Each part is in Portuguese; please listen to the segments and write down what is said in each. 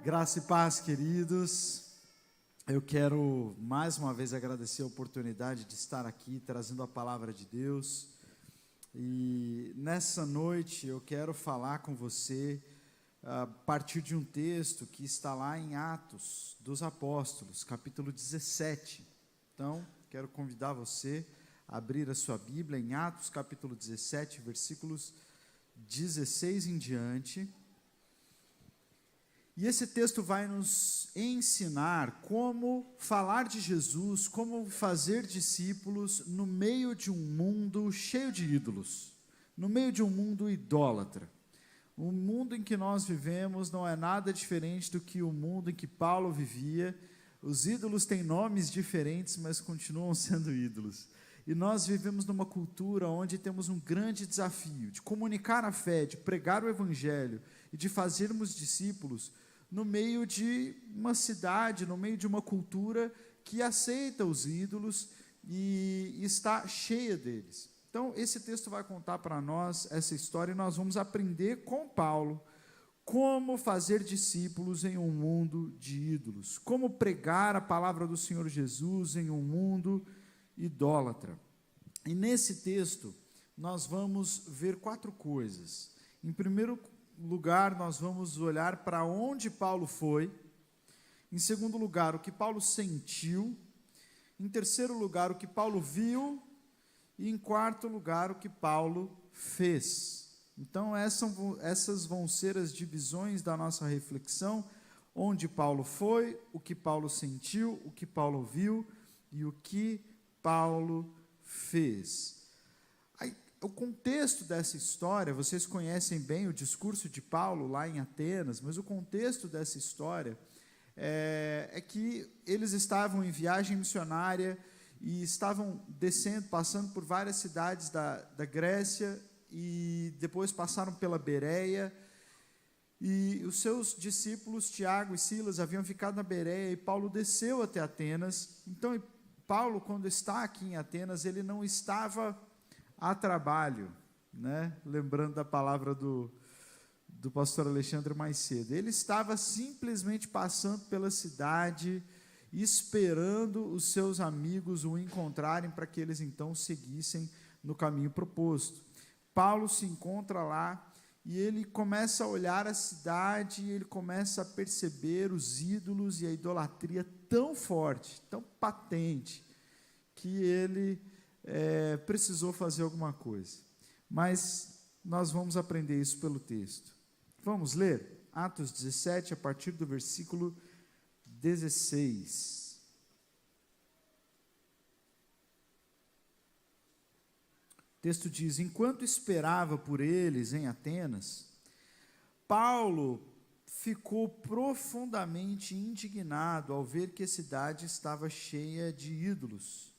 Graça e paz, queridos. Eu quero mais uma vez agradecer a oportunidade de estar aqui trazendo a palavra de Deus. E nessa noite eu quero falar com você a partir de um texto que está lá em Atos dos Apóstolos, capítulo 17. Então, quero convidar você a abrir a sua Bíblia em Atos, capítulo 17, versículos 16 em diante. E esse texto vai nos ensinar como falar de Jesus, como fazer discípulos no meio de um mundo cheio de ídolos, no meio de um mundo idólatra. O mundo em que nós vivemos não é nada diferente do que o mundo em que Paulo vivia. Os ídolos têm nomes diferentes, mas continuam sendo ídolos. E nós vivemos numa cultura onde temos um grande desafio de comunicar a fé, de pregar o evangelho e de fazermos discípulos no meio de uma cidade, no meio de uma cultura que aceita os ídolos e está cheia deles. Então, esse texto vai contar para nós essa história e nós vamos aprender com Paulo como fazer discípulos em um mundo de ídolos, como pregar a palavra do Senhor Jesus em um mundo idólatra. E nesse texto, nós vamos ver 4 coisas. Em primeiro lugar, nós vamos olhar para onde Paulo foi. Em segundo lugar, o que Paulo sentiu. Em terceiro lugar, o que Paulo viu. E em quarto lugar, o que Paulo fez. Então, essas vão ser as divisões da nossa reflexão: onde Paulo foi, o que Paulo sentiu, o que Paulo viu e o que Paulo fez. O contexto dessa história, vocês conhecem bem o discurso de Paulo lá em Atenas, mas o contexto dessa história é que eles estavam em viagem missionária e estavam descendo, passando por várias cidades da Grécia e depois passaram pela Bereia, e os seus discípulos, Tiago e Silas, haviam ficado na Bereia e Paulo desceu até Atenas. Então, Paulo, quando está aqui em Atenas, ele não estava a trabalho, né? Lembrando da palavra do pastor Alexandre mais cedo. Ele estava simplesmente passando pela cidade, esperando os seus amigos o encontrarem para que eles então seguissem no caminho proposto. Paulo se encontra lá e ele começa a olhar a cidade e ele começa a perceber os ídolos e a idolatria tão forte, tão patente, que ele precisou fazer alguma coisa. Mas nós vamos aprender isso pelo texto. Vamos ler Atos 17, a partir do versículo 16. O texto diz: enquanto esperava por eles em Atenas, Paulo ficou profundamente indignado ao ver que a cidade estava cheia de ídolos.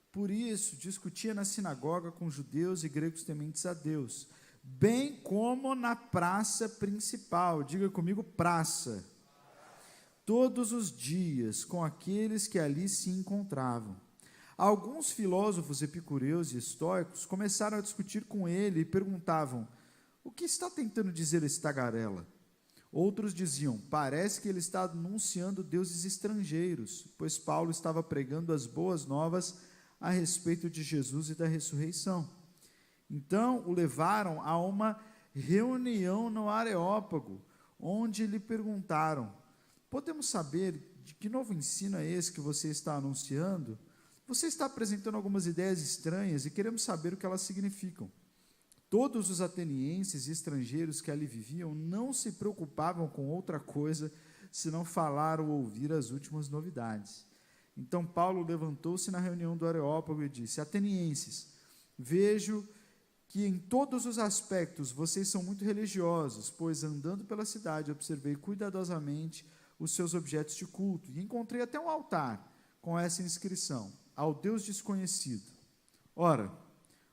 Por isso, discutia na sinagoga com judeus e gregos tementes a Deus, bem como na praça principal. Diga comigo, praça. Todos os dias, com aqueles que ali se encontravam. Alguns filósofos epicureus e estoicos começaram a discutir com ele e perguntavam: o que está tentando dizer esse tagarela? Outros diziam: parece que ele está anunciando deuses estrangeiros, pois Paulo estava pregando as boas novas a respeito de Jesus e da ressurreição. Então o levaram a uma reunião no Areópago, onde lhe perguntaram: podemos saber de que novo ensino é esse que você está anunciando? Você está apresentando algumas ideias estranhas e queremos saber o que elas significam. Todos os atenienses e estrangeiros que ali viviam não se preocupavam com outra coisa senão falar ou ouvir as últimas novidades. Então Paulo levantou-se na reunião do Areópago e disse: atenienses, vejo que em todos os aspectos vocês são muito religiosos, pois andando pela cidade observei cuidadosamente os seus objetos de culto e encontrei até um altar com essa inscrição: ao Deus desconhecido. Ora,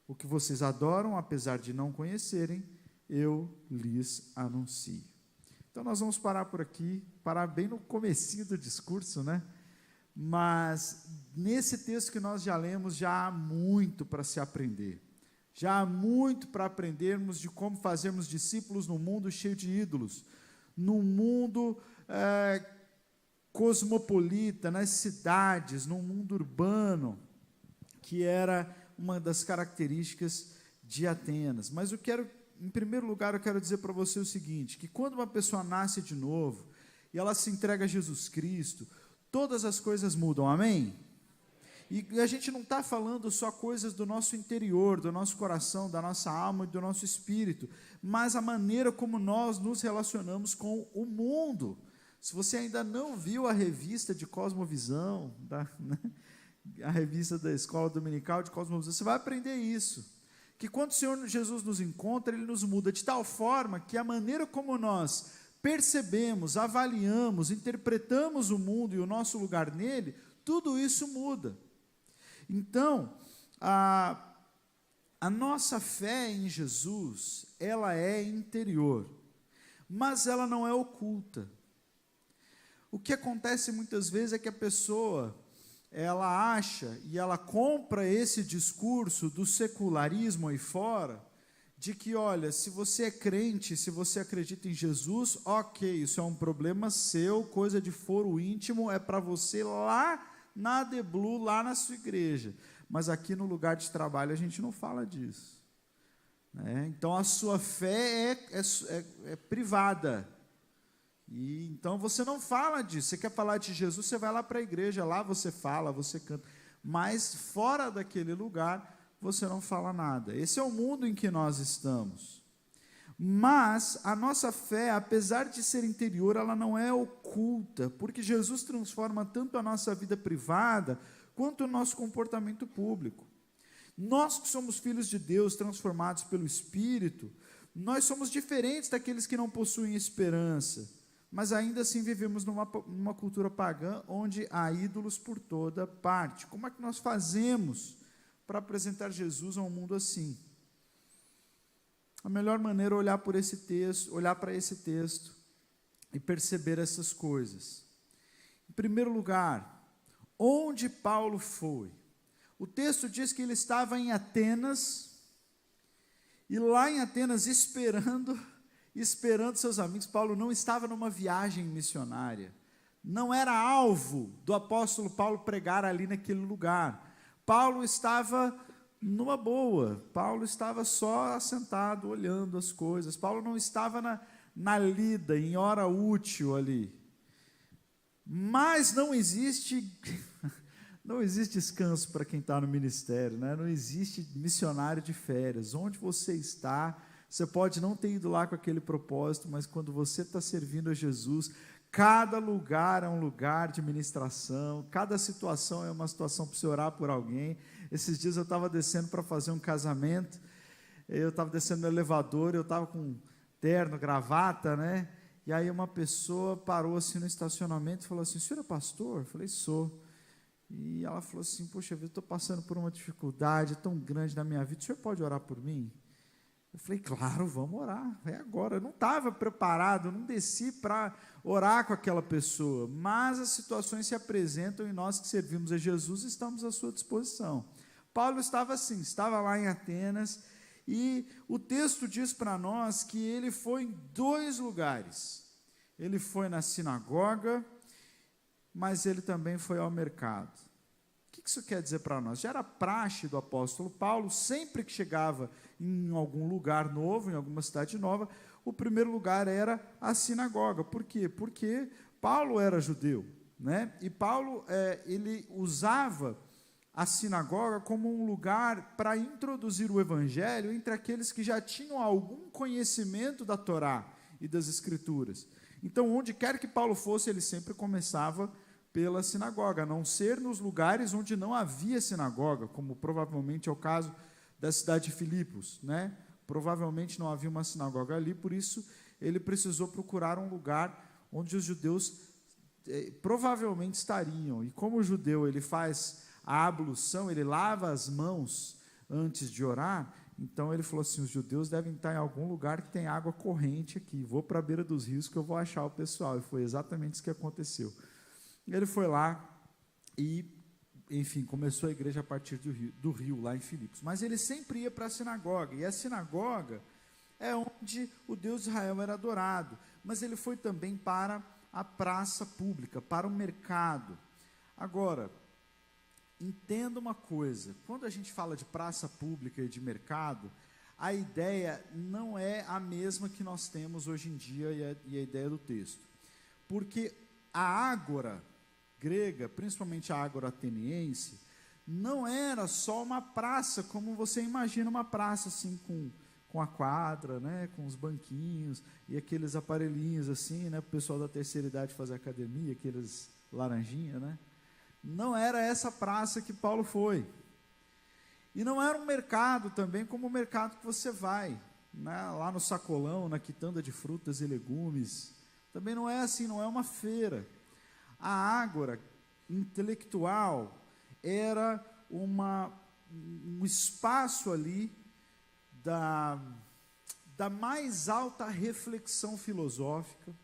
o que vocês adoram, apesar de não conhecerem, eu lhes anuncio. Então nós vamos parar por aqui, parar bem no comecinho do discurso, né? Mas nesse texto que nós já lemos, já há muito para se aprender. Já há muito para aprendermos de como fazermos discípulos num mundo cheio de ídolos, num mundo cosmopolita, nas cidades, no mundo urbano, que era uma das características de Atenas. Mas em primeiro lugar, eu quero dizer para você o seguinte, que quando uma pessoa nasce de novo, e ela se entrega a Jesus Cristo, todas as coisas mudam, amém? E a gente não está falando só coisas do nosso interior, do nosso coração, da nossa alma e do nosso espírito, mas a maneira como nós nos relacionamos com o mundo. Se você ainda não viu a revista de Cosmovisão, a revista da Escola Dominical de Cosmovisão, você vai aprender isso. Que quando o Senhor Jesus nos encontra, Ele nos muda de tal forma que a maneira como nós percebemos, avaliamos, interpretamos o mundo e o nosso lugar nele, tudo isso muda. Então, a nossa fé em Jesus, ela é interior, mas ela não é oculta. O que acontece muitas vezes é que a pessoa, ela acha e ela compra esse discurso do secularismo aí fora, de que, olha, se você é crente, se você acredita em Jesus, ok, isso é um problema seu, coisa de foro íntimo, é para você lá na ADBlu, lá na sua igreja, mas aqui no lugar de trabalho a gente não fala disso, né? Então a sua fé é privada, e então você não fala disso. Você quer falar de Jesus, você vai lá para a igreja, lá você fala, você canta, mas fora daquele lugar você não fala nada. Esse é o mundo em que nós estamos. Mas a nossa fé, apesar de ser interior, ela não é oculta, porque Jesus transforma tanto a nossa vida privada, quanto o nosso comportamento público. Nós que somos filhos de Deus, transformados pelo Espírito, nós somos diferentes daqueles que não possuem esperança, mas ainda assim vivemos numa cultura pagã, onde há ídolos por toda parte. Como é que nós fazemos para apresentar Jesus a um mundo assim? A melhor maneira é olhar para esse texto e perceber essas coisas. Em primeiro lugar, onde Paulo foi? O texto diz que ele estava em Atenas, e lá em Atenas esperando seus amigos. Paulo não estava numa viagem missionária, não era alvo do apóstolo Paulo pregar ali naquele lugar. Paulo estava numa boa, Paulo estava só sentado, olhando as coisas. Paulo não estava na lida, em hora útil ali. Mas não existe descanso para quem está no ministério, né? Não existe missionário de férias. Onde você está, você pode não ter ido lá com aquele propósito, mas quando você está servindo a Jesus, cada lugar é um lugar de ministração, cada situação é uma situação para você orar por alguém. Esses dias eu estava descendo para fazer um casamento, eu estava descendo no elevador, eu estava com terno, gravata, né? E aí uma pessoa parou assim no estacionamento e falou assim: "O senhor é pastor?" Eu falei: "Sou." E ela falou assim: "Poxa, eu estou passando por uma dificuldade tão grande na minha vida, o senhor pode orar por mim?" Eu falei: "Claro, vamos orar, é agora." Eu não estava preparado, eu não desci para orar com aquela pessoa, mas as situações se apresentam e nós que servimos a Jesus estamos à sua disposição. Paulo estava assim, estava lá em Atenas, e o texto diz para nós que ele foi em 2 lugares. Ele foi na sinagoga, mas ele também foi ao mercado. O que isso quer dizer para nós? Já era praxe do apóstolo Paulo, sempre que chegava em algum lugar novo, em alguma cidade nova, o primeiro lugar era a sinagoga. Por quê? Porque Paulo era judeu, né? E Paulo ele usava a sinagoga como um lugar para introduzir o evangelho entre aqueles que já tinham algum conhecimento da Torá e das Escrituras. Então, onde quer que Paulo fosse, ele sempre começava pela sinagoga, a não ser nos lugares onde não havia sinagoga, como provavelmente é o caso da cidade de Filipos, né? Provavelmente não havia uma sinagoga ali, por isso ele precisou procurar um lugar onde os judeus provavelmente estariam. E como o judeu ele faz a ablução, ele lava as mãos antes de orar, então ele falou assim: os judeus devem estar em algum lugar que tem água corrente aqui, vou para a beira dos rios que eu vou achar o pessoal. E foi exatamente isso que aconteceu. Ele foi lá e, enfim, começou a igreja a partir do rio, lá em Filipos. Mas ele sempre ia para a sinagoga, e a sinagoga é onde o Deus de Israel era adorado. Mas ele foi também para a praça pública, para o mercado. Agora, entenda uma coisa, quando a gente fala de praça pública e de mercado, a ideia não é a mesma que nós temos hoje em dia e a ideia do texto. Porque a ágora grega, principalmente a ágora ateniense, não era só uma praça, como você imagina uma praça assim com a quadra, né, com os banquinhos e aqueles aparelhinhos assim, né, para o pessoal da terceira idade fazer academia, aqueles laranjinha, né? Não era essa praça que Paulo foi. E não era um mercado também como o mercado que você vai, né, lá no sacolão, na quitanda de frutas e legumes. Também não é assim, não é uma feira. A ágora intelectual era um espaço ali da mais alta reflexão filosófica.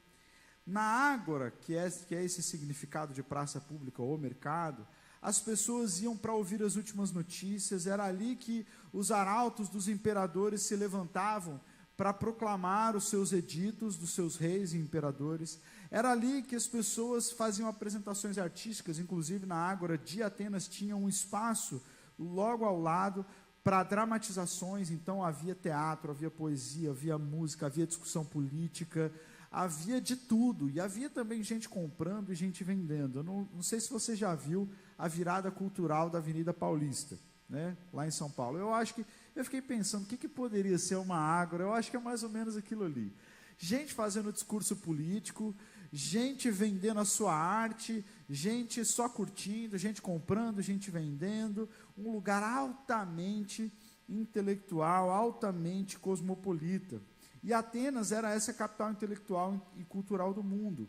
Na ágora, que é esse significado de praça pública ou mercado, as pessoas iam para ouvir as últimas notícias, era ali que os arautos dos imperadores se levantavam para proclamar os seus editos dos seus reis e imperadores. Era ali que as pessoas faziam apresentações artísticas, inclusive na Ágora de Atenas tinha um espaço logo ao lado para dramatizações, então havia teatro, havia poesia, havia música, havia discussão política, havia de tudo, e havia também gente comprando e gente vendendo. Eu não sei se você já viu a virada cultural da Avenida Paulista, né, lá em São Paulo. Eu fiquei pensando, o que poderia ser uma ágora? Eu acho que é mais ou menos aquilo ali. Gente fazendo discurso político, gente vendendo a sua arte, gente só curtindo, gente comprando, gente vendendo, um lugar altamente intelectual, altamente cosmopolita. E Atenas era essa capital intelectual e cultural do mundo.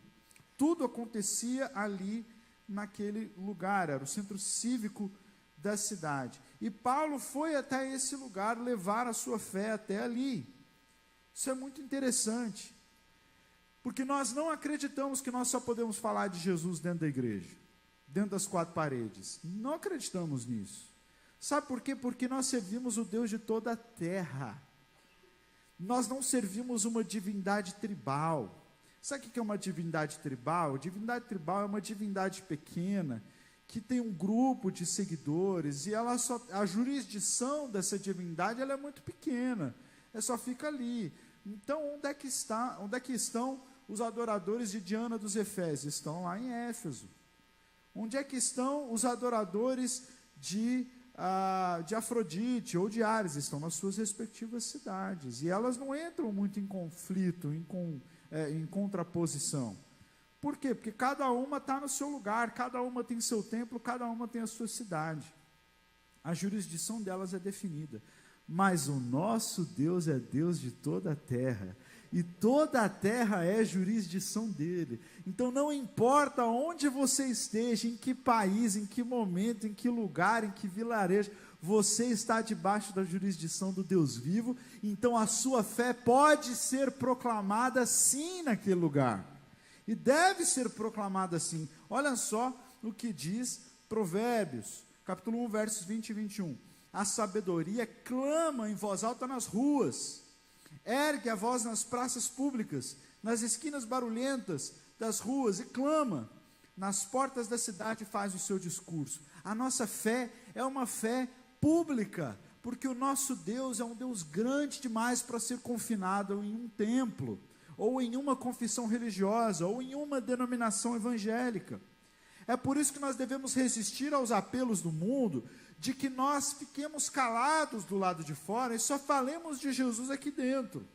Tudo acontecia ali naquele lugar, era o centro cívico da cidade. E Paulo foi até esse lugar levar a sua fé até ali. Isso é muito interessante, porque nós não acreditamos que nós só podemos falar de Jesus dentro da igreja, dentro das quatro paredes. Não acreditamos nisso. Sabe por quê? Porque nós servimos o Deus de toda a terra. Nós não servimos uma divindade tribal. Sabe o que é uma divindade tribal? Divindade tribal é uma divindade pequena, que tem um grupo de seguidores, e a jurisdição dessa divindade ela é muito pequena, só fica ali. Então, onde é que estão os adoradores de Diana dos Efésios? Estão lá em Éfeso. Onde é que estão os adoradores de Afrodite ou de Ares? Estão nas suas respectivas cidades, e elas não entram muito em conflito, em contraposição. Por quê? Porque cada uma está no seu lugar, cada uma tem seu templo, cada uma tem a sua cidade. A jurisdição delas é definida. Mas o nosso Deus é Deus de toda a terra, e toda a terra é jurisdição dele. Então não importa onde você esteja, em que país, em que momento, em que lugar, em que vilarejo, você está debaixo da jurisdição do Deus vivo, então a sua fé pode ser proclamada sim naquele lugar, e deve ser proclamada assim. Olha só o que diz Provérbios, capítulo 1, versos 20 e 21. A sabedoria clama em voz alta nas ruas, ergue a voz nas praças públicas, nas esquinas barulhentas das ruas, e clama. Nas portas da cidade faz o seu discurso. A nossa fé é uma fé pública, porque o nosso Deus é um Deus grande demais para ser confinado em um templo, ou em uma confissão religiosa, ou em uma denominação evangélica. É por isso que nós devemos resistir aos apelos do mundo, de que nós fiquemos calados do lado de fora e só falemos de Jesus aqui dentro.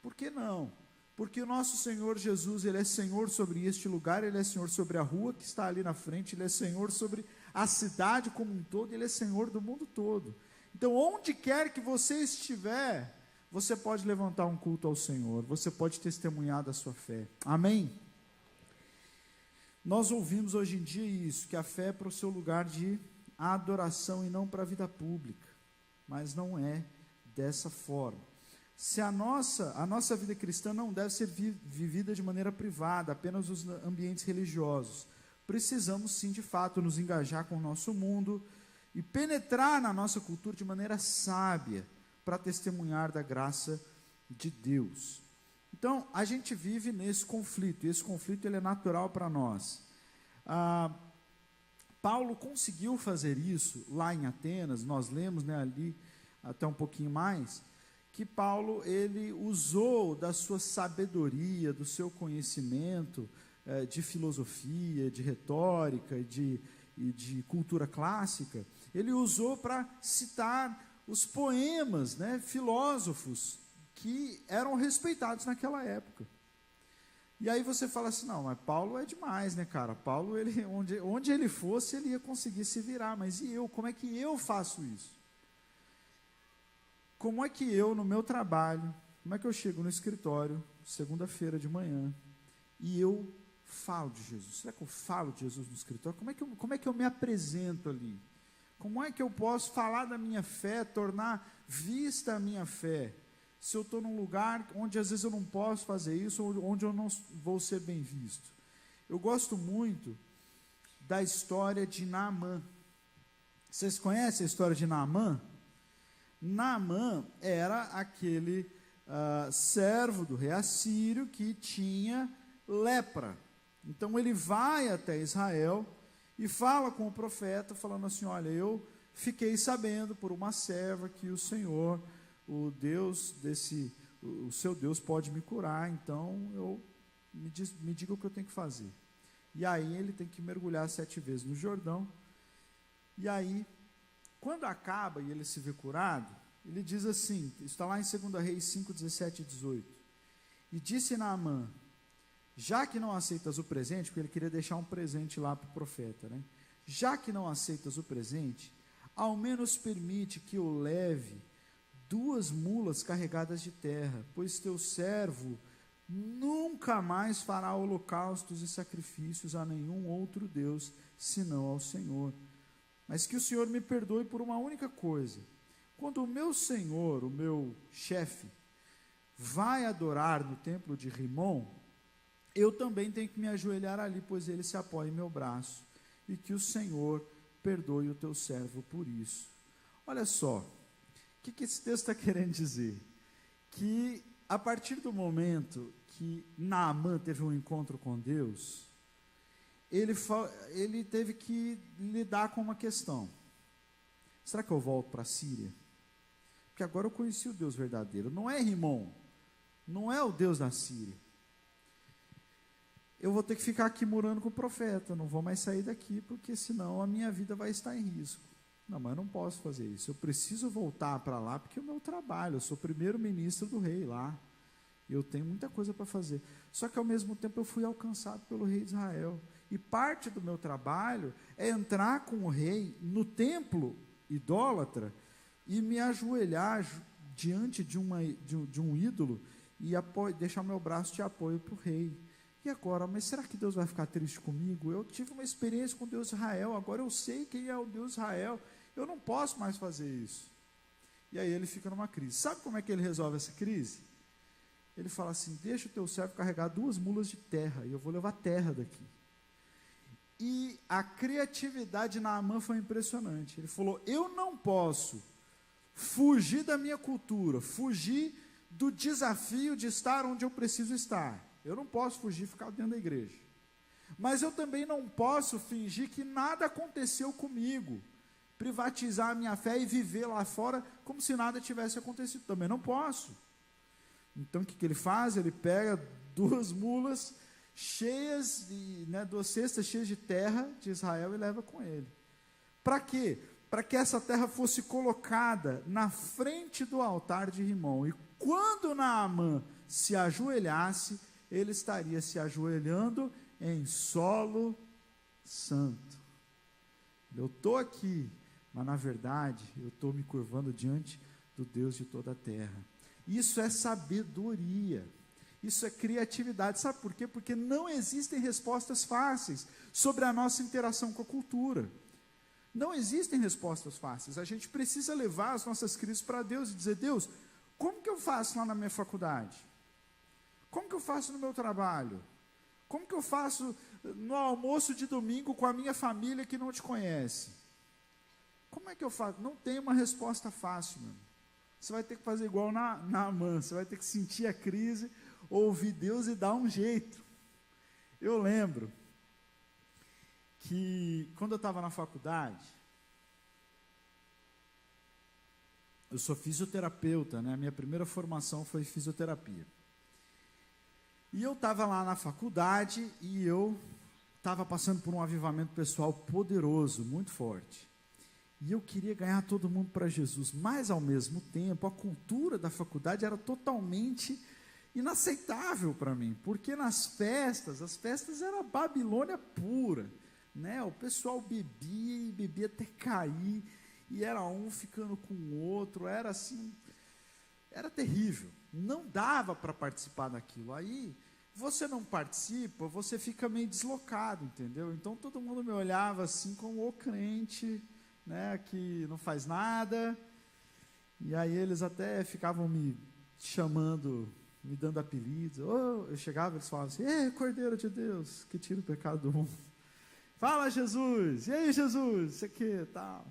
Por que não? Porque o nosso Senhor Jesus, Ele é Senhor sobre este lugar, Ele é Senhor sobre a rua que está ali na frente, Ele é Senhor sobre a cidade como um todo, Ele é Senhor do mundo todo. Então, onde quer que você estiver, você pode levantar um culto ao Senhor, você pode testemunhar da sua fé. Amém? Nós ouvimos hoje em dia isso, que a fé é para o seu lugar de adoração e não para a vida pública, mas não é dessa forma. Se a nossa vida cristã não deve ser vivida de maneira privada, apenas nos ambientes religiosos, precisamos sim de fato nos engajar com o nosso mundo e penetrar na nossa cultura de maneira sábia para testemunhar da graça de Deus. Então, a gente vive nesse conflito, e esse conflito ele é natural para nós. Paulo conseguiu fazer isso lá em Atenas, nós lemos, né, ali até um pouquinho mais, que Paulo ele usou da sua sabedoria, do seu conhecimento de filosofia, de retórica e de cultura clássica, ele usou para citar os poemas, né, filósofos que eram respeitados naquela época. E aí você fala assim, não, mas Paulo é demais, né, cara? Paulo, ele, onde ele fosse, ele ia conseguir se virar, mas e eu? Como é que eu faço isso? Como é que eu, no meu trabalho, como é que eu chego no escritório, segunda-feira de manhã, e eu falo de Jesus? Será que eu falo de Jesus no escritório? Como é que eu me apresento ali? Como é que eu posso falar da minha fé, tornar vista a minha fé? Se eu estou num lugar onde às vezes eu não posso fazer isso, onde eu não vou ser bem visto. Eu gosto muito da história de Naamã. Vocês conhecem a história de Naamã? Naamã era aquele servo do rei assírio que tinha lepra. Então ele vai até Israel e fala com o profeta, falando assim, olha, eu fiquei sabendo por uma serva que o Senhor, o Deus o seu Deus pode me curar, então me diga o que eu tenho que fazer. E aí ele tem que mergulhar 7 vezes no Jordão, e aí, quando acaba e ele se vê curado, ele diz assim, está lá em 2 Reis 5, 17 e 18, e disse Naamã, já que não aceitas o presente, porque ele queria deixar um presente lá para o profeta, né? Já que não aceitas o presente, ao menos permite que eu leve 2 mulas carregadas de terra, pois teu servo nunca mais fará holocaustos e sacrifícios a nenhum outro Deus, senão ao Senhor. Mas que o Senhor me perdoe por uma única coisa. Quando o meu senhor, o meu chefe, vai adorar no templo de Rimon, eu também tenho que me ajoelhar ali, pois ele se apoia em meu braço, e que o Senhor perdoe o teu servo por isso. Olha só, o que esse texto está querendo dizer? Que a partir do momento que Naamã teve um encontro com Deus, ele teve que lidar com uma questão. Será que eu volto para a Síria? Porque agora eu conheci o Deus verdadeiro. Não é Rimon, não é o Deus da Síria. Eu vou ter que ficar aqui morando com o profeta, não vou mais sair daqui, porque senão a minha vida vai estar em risco. Não, mas eu não posso fazer isso, eu preciso voltar para lá, porque é o meu trabalho, eu sou primeiro-ministro do rei lá, eu tenho muita coisa para fazer. Só que ao mesmo tempo eu fui alcançado pelo rei de Israel, e parte do meu trabalho é entrar com o rei no templo idólatra, e me ajoelhar diante de um ídolo, e deixar meu braço de apoio para o rei. E agora, mas será que Deus vai ficar triste comigo? Eu tive uma experiência com Deus de Israel, agora eu sei quem é o Deus de Israel, eu não posso mais fazer isso. E aí ele fica numa crise. Sabe como é que ele resolve essa crise? Ele fala assim, deixa o teu servo carregar 2 mulas de terra, e eu vou levar terra daqui. E a criatividade de Naamã foi impressionante. Ele falou, eu não posso fugir da minha cultura, fugir do desafio de estar onde eu preciso estar. Eu não posso fugir e ficar dentro da igreja. Mas eu também não posso fingir que nada aconteceu comigo, privatizar a minha fé e viver lá fora como se nada tivesse acontecido. Também não posso. Então o que ele faz? Ele pega 2 mulas cheias, 2 cestas cheias de terra de Israel e leva com ele. Para quê? Para que essa terra fosse colocada na frente do altar de Rimon. E quando Naamã se ajoelhasse, ele estaria se ajoelhando em solo santo. Eu estou aqui, mas na verdade eu estou me curvando diante do Deus de toda a terra. Isso é sabedoria, isso é criatividade. Sabe por quê? Porque não existem respostas fáceis sobre a nossa interação com a cultura. Não existem respostas fáceis. A gente precisa levar as nossas crises para Deus e dizer, Deus, como que eu faço lá na minha faculdade? Como que eu faço no meu trabalho? Como que eu faço no almoço de domingo com a minha família que não te conhece? Como é que eu faço? Não tem uma resposta fácil, meu. Você vai ter que fazer igual Naamã, você vai ter que sentir a crise, ouvir Deus e dar um jeito. Eu lembro que quando eu estava na faculdade, eu sou fisioterapeuta, né? A minha primeira formação foi fisioterapia. E eu estava lá na faculdade e eu estava passando por um avivamento pessoal poderoso, muito forte. E eu queria ganhar todo mundo para Jesus, mas ao mesmo tempo a cultura da faculdade era totalmente inaceitável para mim, porque nas festas, as festas eram Babilônia pura, né? O pessoal bebia e bebia até cair, e era um ficando com o outro, era assim, era terrível, não dava para participar daquilo. Aí você não participa, você fica meio deslocado, entendeu? Então todo mundo me olhava assim como o crente, né, que não faz nada, e aí eles até ficavam me chamando, me dando apelidos. Eu chegava, eles falavam assim: ei, Cordeiro de Deus, que tira o pecado do mundo. Fala, Jesus, e aí, Jesus, isso aqui, tal.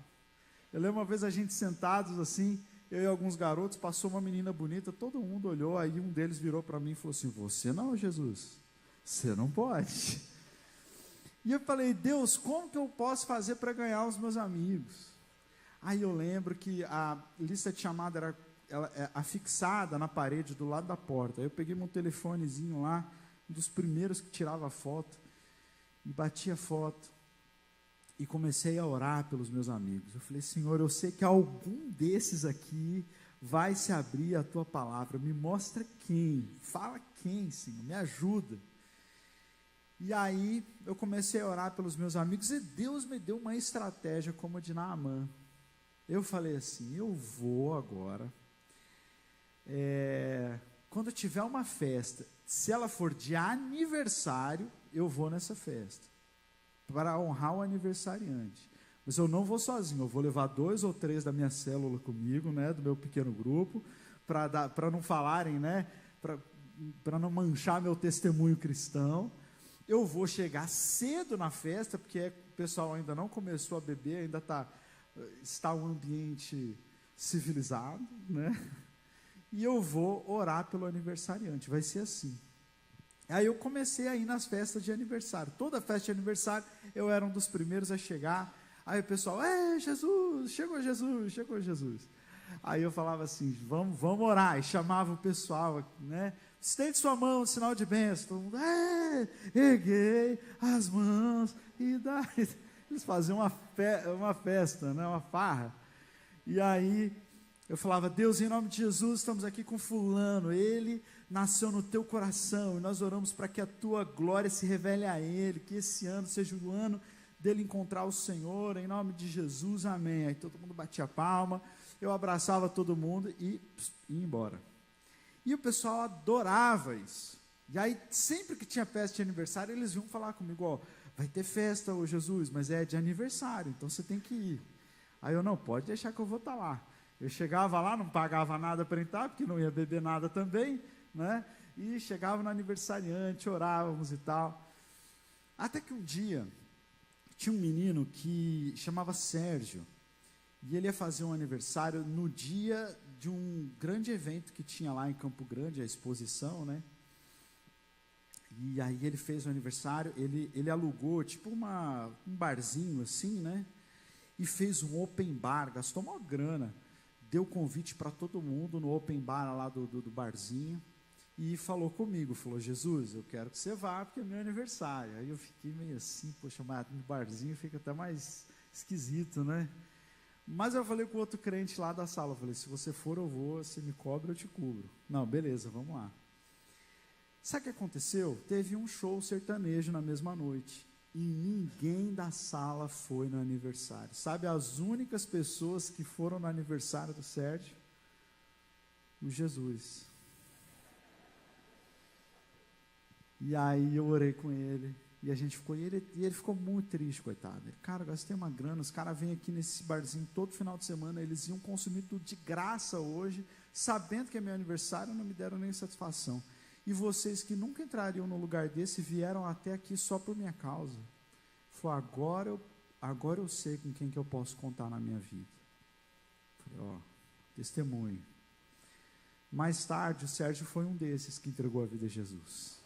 Eu lembro uma vez a gente sentados assim, eu e alguns garotos, passou uma menina bonita, todo mundo olhou, aí um deles virou para mim e falou assim: você não, Jesus, você não pode. E eu falei: Deus, como que eu posso fazer para ganhar os meus amigos? Aí eu lembro que a lista de chamada era afixada na parede do lado da porta. Aí eu peguei meu telefonezinho lá, um dos primeiros que tirava foto, e bati a foto, e comecei a orar pelos meus amigos. Eu falei: Senhor, eu sei que algum desses aqui vai se abrir a tua palavra, me mostra quem, fala quem, Senhor, me ajuda. E aí eu comecei a orar pelos meus amigos, e Deus me deu uma estratégia como a de Naamã. Eu falei assim: eu vou agora, quando tiver uma festa, se ela for de aniversário, eu vou nessa festa, para honrar o aniversariante. Mas eu não vou sozinho, eu vou levar 2 ou 3 da minha célula comigo, né, do meu pequeno grupo, para não falarem, né, para não manchar meu testemunho cristão. Eu vou chegar cedo na festa, porque o pessoal ainda não começou a beber, ainda está um ambiente civilizado, né? E eu vou orar pelo aniversariante, vai ser assim. Aí eu comecei a ir nas festas de aniversário. Toda festa de aniversário, eu era um dos primeiros a chegar. Aí o pessoal: Jesus, chegou Jesus, chegou Jesus. Aí eu falava assim: vamos orar. E chamava o pessoal, né? Estende sua mão, sinal de bênção. Todo mundo: erguei as mãos e dá. Eles faziam uma festa, né? Uma farra. E aí eu falava: Deus, em nome de Jesus, estamos aqui com fulano, ele nasceu no teu coração, e nós oramos para que a tua glória se revele a ele, que esse ano seja o ano dele encontrar o Senhor, em nome de Jesus, amém. Aí todo mundo batia palma, eu abraçava todo mundo e ia embora. E o pessoal adorava isso. E aí, sempre que tinha festa de aniversário, eles vinham falar comigo: ó, vai ter festa, ô Jesus, mas é de aniversário, então você tem que ir. Aí eu: não, pode deixar que eu vou estar lá. Eu chegava lá, não pagava nada para entrar, porque não ia beber nada também, né? E chegava no aniversariante, orávamos e tal. Até que um dia, tinha um menino que chamava Sérgio, e ele ia fazer um aniversário no dia de um grande evento que tinha lá em Campo Grande, a exposição, né? E aí ele fez o aniversário, ele alugou tipo um barzinho assim, né? E fez um open bar, gastou uma grana, deu convite para todo mundo no open bar lá do barzinho, e falou comigo, falou: Jesus, eu quero que você vá, porque é meu aniversário. Aí eu fiquei meio assim: poxa, mas no barzinho fica até mais esquisito, né? Mas eu falei com o outro crente lá da sala, eu falei: se você for, eu vou, se me cobra, eu te cubro. Não, beleza, vamos lá. Sabe o que aconteceu? Teve um show sertanejo na mesma noite, e ninguém da sala foi no aniversário. Sabe as únicas pessoas que foram no aniversário do Sérgio? O Jesus. E aí eu orei com ele, e a gente ficou, e ele ficou muito triste, coitado. Ele: cara, eu gastei uma grana, os caras vêm aqui nesse barzinho todo final de semana, eles iam consumir tudo de graça hoje, sabendo que é meu aniversário, não me deram nem satisfação. E vocês que nunca entrariam num lugar desse, vieram até aqui só por minha causa. Falei: agora eu sei com quem que eu posso contar na minha vida. Falei: ó, testemunho. Mais tarde, o Sérgio foi um desses que entregou a vida a Jesus.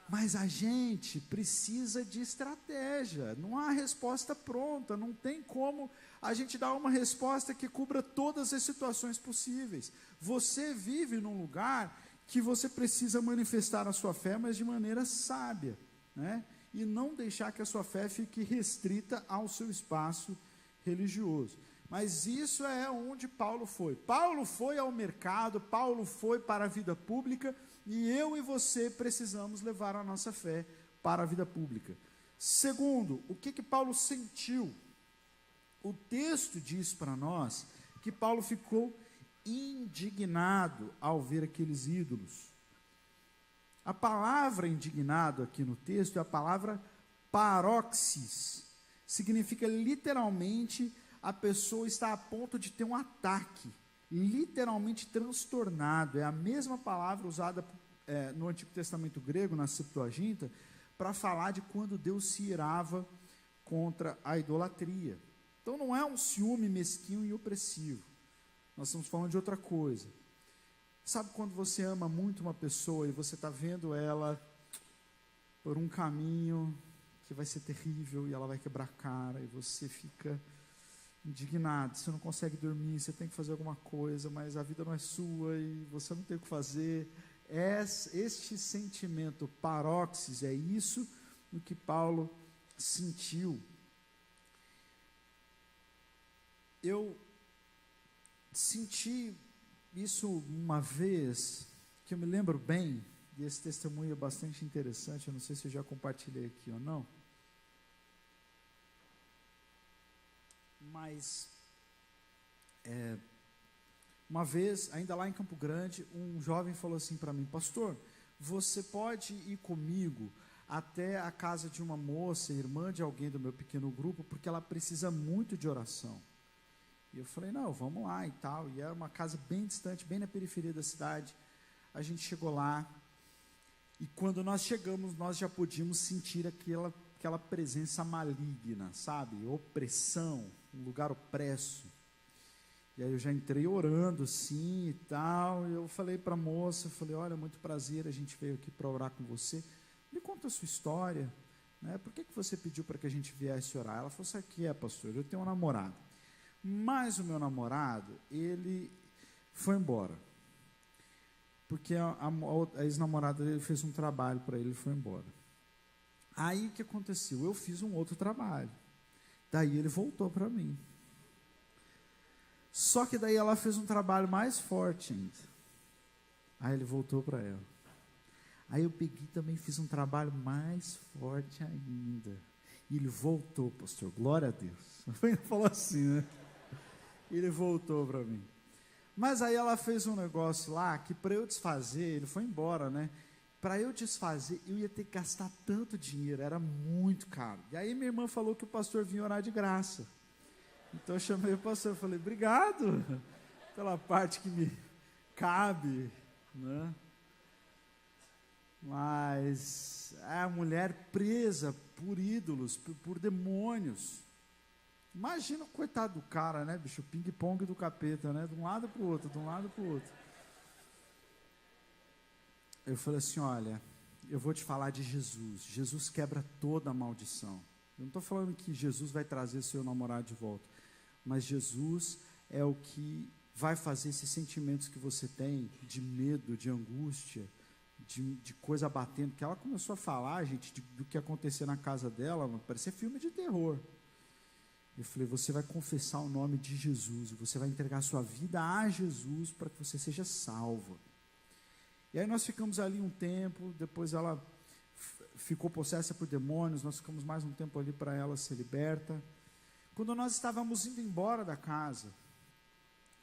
Mas a gente precisa de estratégia, não há resposta pronta, não tem como a gente dar uma resposta que cubra todas as situações possíveis. Você vive num lugar que você precisa manifestar a sua fé, mas de maneira sábia, né? E não deixar que a sua fé fique restrita ao seu espaço religioso. Mas isso é onde Paulo foi. Paulo foi ao mercado, Paulo foi para a vida pública, e eu e você precisamos levar a nossa fé para a vida pública. Segundo, o que Paulo sentiu? O texto diz para nós que Paulo ficou indignado ao ver aqueles ídolos. A palavra indignado aqui no texto é a palavra paroxis. Significa literalmente a pessoa está a ponto de ter um ataque, literalmente transtornado. É a mesma palavra usada no Antigo Testamento grego, na Septuaginta, para falar de quando Deus se irava contra a idolatria. Então não é um ciúme mesquinho e opressivo. Nós estamos falando de outra coisa. Sabe quando você ama muito uma pessoa e você está vendo ela por um caminho que vai ser terrível e ela vai quebrar a cara e você fica indignado, você não consegue dormir, você tem que fazer alguma coisa, mas a vida não é sua e você não tem o que fazer. Este sentimento paroxis, é isso no que Paulo sentiu. Eu senti isso uma vez, que eu me lembro bem, e esse testemunho é bastante interessante, eu não sei se eu já compartilhei aqui ou não, mas uma vez, ainda lá em Campo Grande, um jovem falou assim para mim: pastor, você pode ir comigo até a casa de uma moça, irmã de alguém do meu pequeno grupo, porque ela precisa muito de oração. E eu falei: não, vamos lá e tal. E era uma casa bem distante, bem na periferia da cidade. A gente chegou lá, e quando nós chegamos, nós já podíamos sentir aquela presença maligna, sabe? Opressão, um lugar opresso. E aí eu já entrei orando assim e tal, e eu falei para a moça, eu falei: olha, muito prazer, a gente veio aqui para orar com você. Me conta a sua história, né? Por que você pediu para que a gente viesse orar? Ela falou: sabe o que é, pastor? Eu tenho um namorado, mas o meu namorado, ele foi embora, porque a ex-namorada dele fez um trabalho para ele e foi embora. Aí o que aconteceu? Eu fiz um outro trabalho, daí ele voltou para mim. Só que daí ela fez um trabalho mais forte ainda. Aí ele voltou para ela. Aí eu peguei também, fiz um trabalho mais forte ainda. E ele voltou, pastor, glória a Deus. Ele falou assim, né? Ele voltou para mim. Mas aí ela fez um negócio lá, que para eu desfazer, ele foi embora, né? Para eu desfazer, eu ia ter que gastar tanto dinheiro, era muito caro. E aí minha irmã falou que o pastor vinha orar de graça. Então eu chamei o pastor, falei: obrigado pela parte que me cabe, né? Mas a mulher presa por ídolos, por demônios. Imagina o coitado do cara, né, bicho? Ping-pong do capeta, né? De um lado para o outro, de um lado para o outro. Eu falei assim: olha, eu vou te falar de Jesus. Jesus quebra toda a maldição. Eu não estou falando que Jesus vai trazer seu namorado de volta, mas Jesus é o que vai fazer esses sentimentos que você tem, de medo, de angústia, de coisa batendo, que ela começou a falar, gente, do que acontecia na casa dela, parecia filme de terror. Eu falei: você vai confessar o nome de Jesus, você vai entregar a sua vida a Jesus para que você seja salva. E aí nós ficamos ali um tempo, depois ela ficou possessa por demônios, nós ficamos mais um tempo ali para ela ser liberta. Quando nós estávamos indo embora da casa,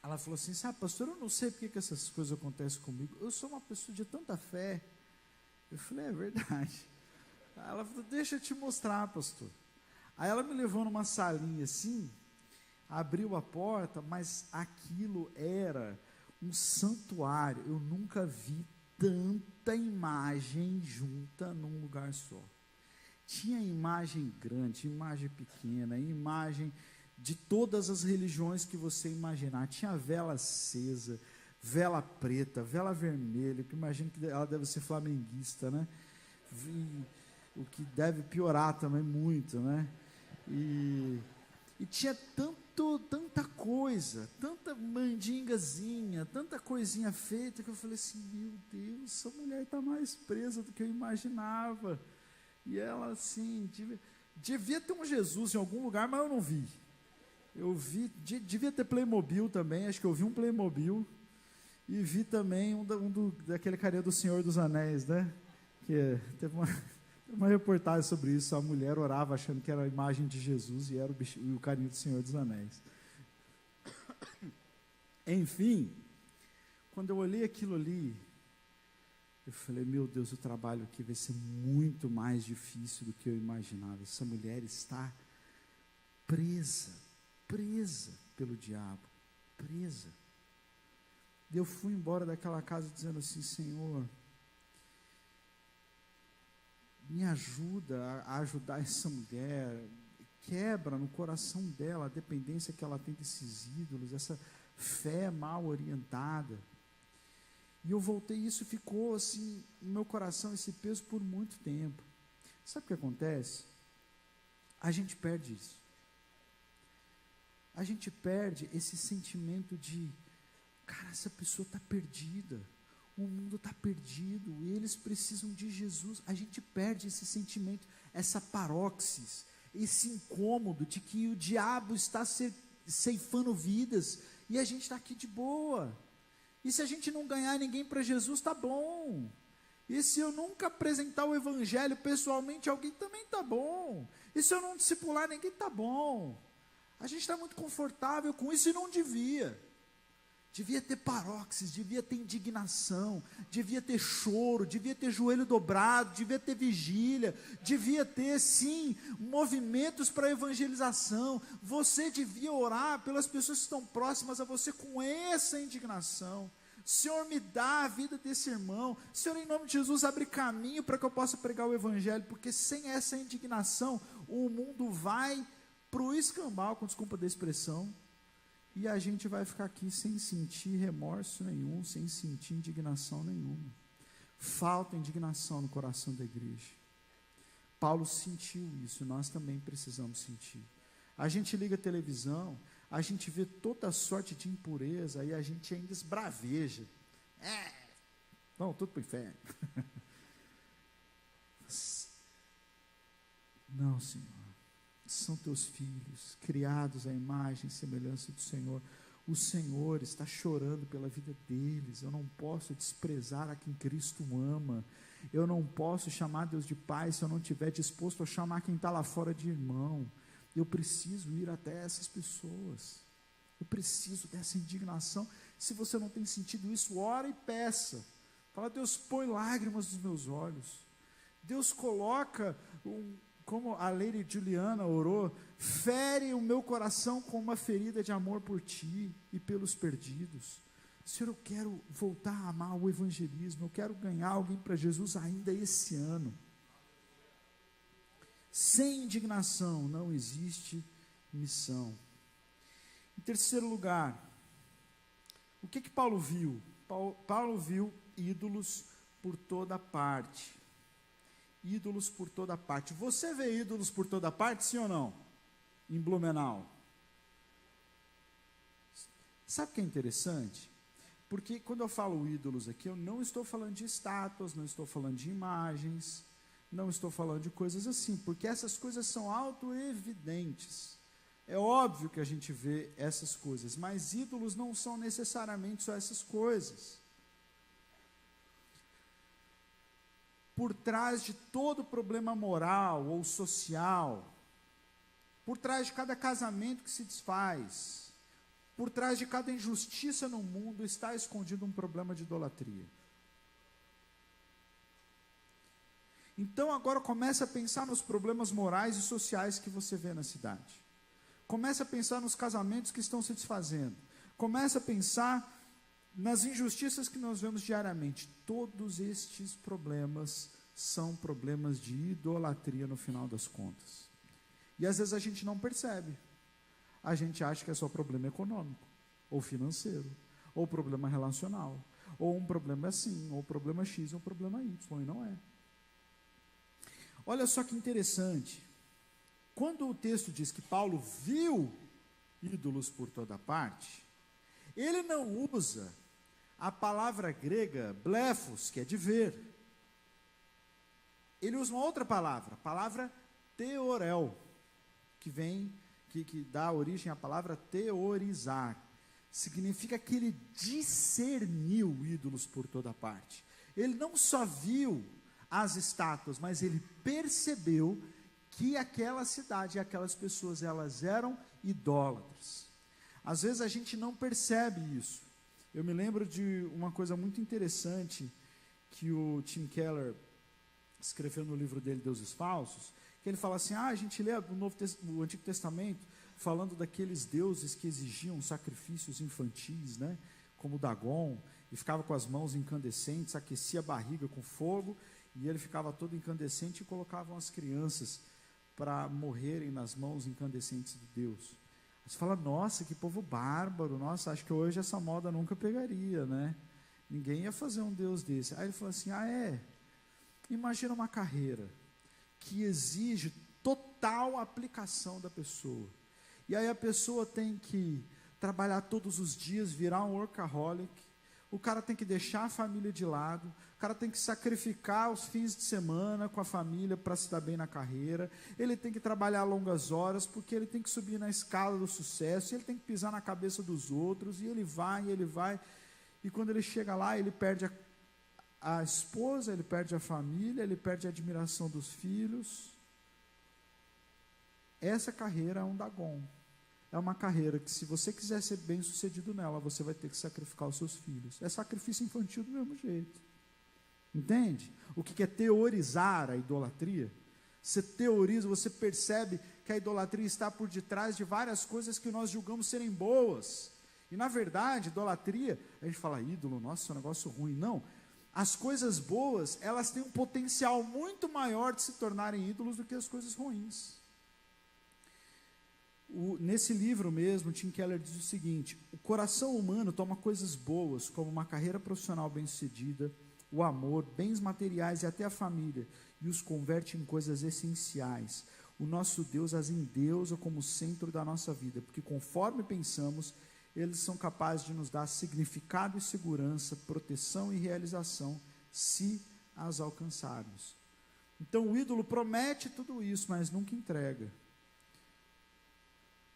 ela falou assim: sabe, pastor, eu não sei porque que essas coisas acontecem comigo, eu sou uma pessoa de tanta fé. Eu falei: é verdade. Ela falou: deixa eu te mostrar, pastor. Aí ela me levou numa salinha assim, abriu a porta, mas aquilo era um santuário. Eu nunca vi tanta imagem junta num lugar só. Tinha imagem grande, imagem pequena, imagem de todas as religiões que você imaginar. Tinha vela acesa, vela preta, vela vermelha, que imagino que ela deve ser flamenguista, né? O que deve piorar também muito, né? E tinha tanta coisa, tanta mandingazinha, tanta coisinha feita, que eu falei assim, meu Deus, essa mulher está mais presa do que eu imaginava. E ela, assim, devia ter um Jesus em algum lugar, mas eu não vi. Eu vi, devia ter Playmobil também, acho que eu vi um Playmobil, e vi também daquele carinha do Senhor dos Anéis, né? Que teve uma reportagem sobre isso, a mulher orava achando que era a imagem de Jesus e era o carinho do Senhor dos Anéis. Enfim, quando eu olhei aquilo ali, eu falei, meu Deus, o trabalho aqui vai ser muito mais difícil do que eu imaginava. Essa mulher está presa pelo diabo, presa. E eu fui embora daquela casa dizendo assim, Senhor, me ajuda a ajudar essa mulher, quebra no coração dela a dependência que ela tem desses ídolos, essa fé mal orientada. E eu voltei, isso ficou assim no meu coração, esse peso por muito tempo. Sabe o que acontece? A gente perde isso. A gente perde esse sentimento de, cara, essa pessoa está perdida. O mundo está perdido, eles precisam de Jesus. A gente perde esse sentimento, essa paróxis, esse incômodo de que o diabo está ceifando vidas e a gente está aqui de boa. E se a gente não ganhar ninguém para Jesus, está bom. E se eu nunca apresentar o evangelho pessoalmente a alguém, também está bom. E se eu não discipular ninguém, está bom. A gente está muito confortável com isso e não devia. Devia ter paróxis, devia ter indignação, devia ter choro, devia ter joelho dobrado, devia ter vigília, devia ter, sim, movimentos para evangelização. Você devia orar pelas pessoas que estão próximas a você com essa indignação. Senhor, me dá a vida desse irmão. Senhor, em nome de Jesus, abre caminho para que eu possa pregar o evangelho, porque sem essa indignação, o mundo vai para o escambau, com desculpa da expressão, e a gente vai ficar aqui sem sentir remorso nenhum, sem sentir indignação nenhuma. Falta indignação no coração da igreja. Paulo sentiu isso, nós também precisamos sentir. A gente liga a televisão, a gente vê toda sorte de impureza, e a gente ainda esbraveja. Vão tudo para o inferno. Não, Senhor. São teus filhos, criados à imagem e semelhança do Senhor. O Senhor está chorando pela vida deles. Eu não posso desprezar a quem Cristo ama. Eu não posso chamar Deus de Pai se eu não estiver disposto a chamar quem está lá fora de irmão. Eu preciso ir até essas pessoas. Eu preciso dessa indignação. Se você não tem sentido isso, ora e peça. Fala, Deus, põe lágrimas nos meus olhos. Deus coloca como a Lady Juliana orou, fere o meu coração com uma ferida de amor por ti e pelos perdidos. Senhor, eu quero voltar a amar o evangelismo, eu quero ganhar alguém para Jesus ainda esse ano. Sem indignação não existe missão. Em terceiro lugar, o que Paulo viu? Paulo viu ídolos por toda parte. Ídolos por toda parte. Você vê ídolos por toda parte, sim ou não? Em Blumenau. Sabe o que é interessante? Porque quando eu falo ídolos aqui, eu não estou falando de estátuas, não estou falando de imagens, não estou falando de coisas assim, porque essas coisas são autoevidentes. É óbvio que a gente vê essas coisas, mas ídolos não são necessariamente só essas coisas. Por trás de todo problema moral ou social, por trás de cada casamento que se desfaz, por trás de cada injustiça no mundo, está escondido um problema de idolatria. Então agora comece a pensar nos problemas morais e sociais que você vê na cidade. Comece a pensar nos casamentos que estão se desfazendo. Comece a pensar nas injustiças que nós vemos diariamente. Todos estes problemas são problemas de idolatria no final das contas. E às vezes a gente não percebe. A gente acha que é só problema econômico, ou financeiro, ou problema relacional, ou um problema assim, ou problema X, ou problema Y, e não é. Olha só que interessante, quando o texto diz que Paulo viu ídolos por toda parte, ele não usa a palavra grega blefos, que é de ver. Ele usa uma outra palavra, a palavra teorel, que dá origem à palavra teorizar. Significa que ele discerniu ídolos por toda parte. Ele não só viu as estátuas, mas ele percebeu que aquela cidade e aquelas pessoas, elas eram idólatras. Às vezes a gente não percebe isso. Eu me lembro de uma coisa muito interessante que o Tim Keller escreveu no livro dele, Deuses Falsos, que ele fala assim, a gente lê o Antigo Testamento falando daqueles deuses que exigiam sacrifícios infantis, né, como Dagon, e ficava com as mãos incandescentes, aquecia a barriga com fogo, e ele ficava todo incandescente e colocavam as crianças para morrerem nas mãos incandescentes de Deus. Você fala, nossa, que povo bárbaro, nossa, acho que hoje essa moda nunca pegaria, né? Ninguém ia fazer um Deus desse. Aí ele falou assim, imagina uma carreira que exige total aplicação da pessoa. E aí a pessoa tem que trabalhar todos os dias, virar um workaholic, o cara tem que deixar a família de lado, o cara tem que sacrificar os fins de semana com a família para se dar bem na carreira, ele tem que trabalhar longas horas, porque ele tem que subir na escala do sucesso, ele tem que pisar na cabeça dos outros, e ele vai, e quando ele chega lá, ele perde a esposa, ele perde a família, ele perde a admiração dos filhos. Essa carreira é um Dagon. É uma carreira que, se você quiser ser bem sucedido nela, você vai ter que sacrificar os seus filhos. É sacrifício infantil do mesmo jeito. Entende? O que é teorizar a idolatria? Você teoriza, você percebe que a idolatria está por detrás de várias coisas que nós julgamos serem boas. E, na verdade, idolatria, a gente fala, ídolo, nossa, é um negócio ruim. Não. As coisas boas, elas têm um potencial muito maior de se tornarem ídolos do que as coisas ruins. Nesse livro mesmo, Tim Keller diz o seguinte, o coração humano toma coisas boas, como uma carreira profissional bem-sucedida, o amor, bens materiais e até a família, e os converte em coisas essenciais. O nosso Deus as endeusa como centro da nossa vida, porque conforme pensamos, eles são capazes de nos dar significado e segurança, proteção e realização, se as alcançarmos. Então o ídolo promete tudo isso, mas nunca entrega.